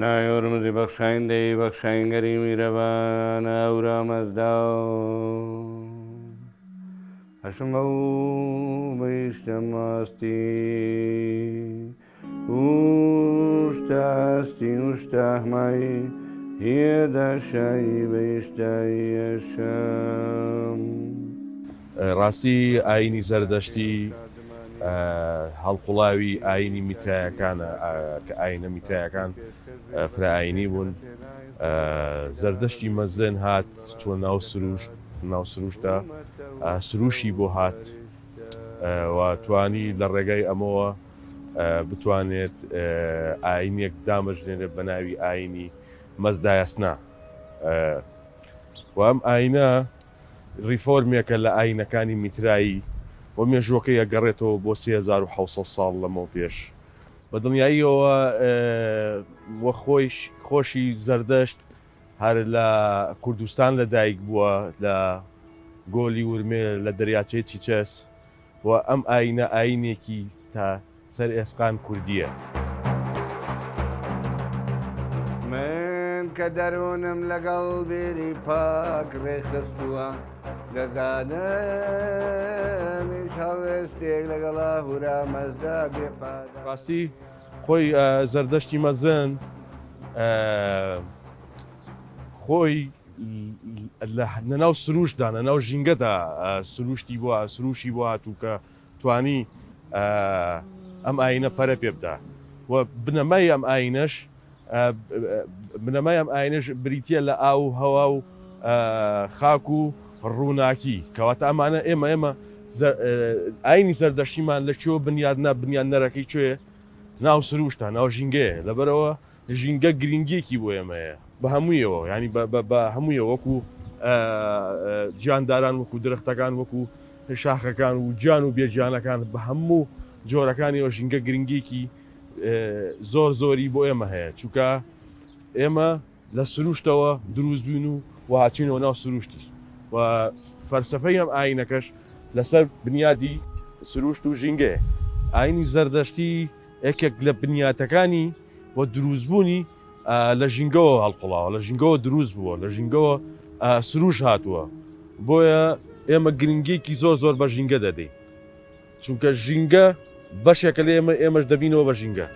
نایۆرمزی بەخشایندەی بەخشاینگەری میرەبانە ئەورامەزداو هەشمە و بەیشتە ماستی وشتاستی وشتاهمایی هێدا شایی بەیشتایی ئەشەم ڕاستی ئاینی زەردەشتی هەڵقوڵاوی ئاینی میترایەکانە کە ئاینە میترایەکان فرائینی بوون. زەردەشتی مەزن هات چۆن ناو سروشتە سروشی بۆ هات و توانی لە ڕێگەی ئەمەوە بتوانێت ئاینێک دامەژنێنێت بە ناوی ئاینی مەزدایەسنا و ئەم ئاینە ریفۆرمێکە لە ئاینەکانی میترایی بۆ مێژوەکەی ئەگەڕێتەوە بۆ 3600 ساڵ لەمەوە پێش. بە دڵنیاییەوە وە خۆشی زەردەشت هەر لە کوردستان لەدایک بووە لە گۆلی ورمێ لە دەریاچەی چیچەس و ئەم ئاینە ئاینێکی تا سەر ئێسقان کوردیە. من کە دەروونم لەگەڵ بێری پاک ڕێخستووە دەزانمیش هەوێستێک لەگەڵا هورا مەزدا بێپادا. ڕاستی خۆی زەردەشتی مەزن خۆی لەناو سروشدا لەناو ژینگەدا سروشی بۆ هاتوو کە توانی ئەم ئاینە پەرە پێ بدا و بنەمای ئەم ئاینەش بریتە لە ئاو هەوا و خاک و ڕووناکی کەواتە ئەمانە ئێمە ئاینی زەردەشتیمان لە چۆ بنیان نەرەکەی کوێ ناو سروشتە ناو ژینگەیە لەبەرەوە ژینگە گرنگیەکی بۆ ئێمەیە بە هەموویەوە ینی بە هەموویە وەکو گیانداران وەکو درەختەکان وەکو شاخەکان و گیان و بێگیانەکان بە هەموو جۆرەکانیەوە ژینگە گرنگیەکی زۆری بۆ ئێمە هەیە چونکە ئێمە لە سروشتەوە دروست بووین و هاچینەوە ناو سروشتی و فەلسەفەی ئەم ئاینەکەش لەسەر بنیادی سروشت و ژینگەیە. ئاینی زەردەشتی یەکێک لە بنیاتەکانی وە دروستبوونی لە ژینگەوە هەڵقوڵاوە لە ژینگەوە دروست بووە لە ژینگەوە سروش هاتووە بۆیە ئێمە گرنگیەکی زۆر بە ژینگە دەدەین چونکە ژینگە بەشێکە لە ئێمەش دەبینەوە بە ژینگە.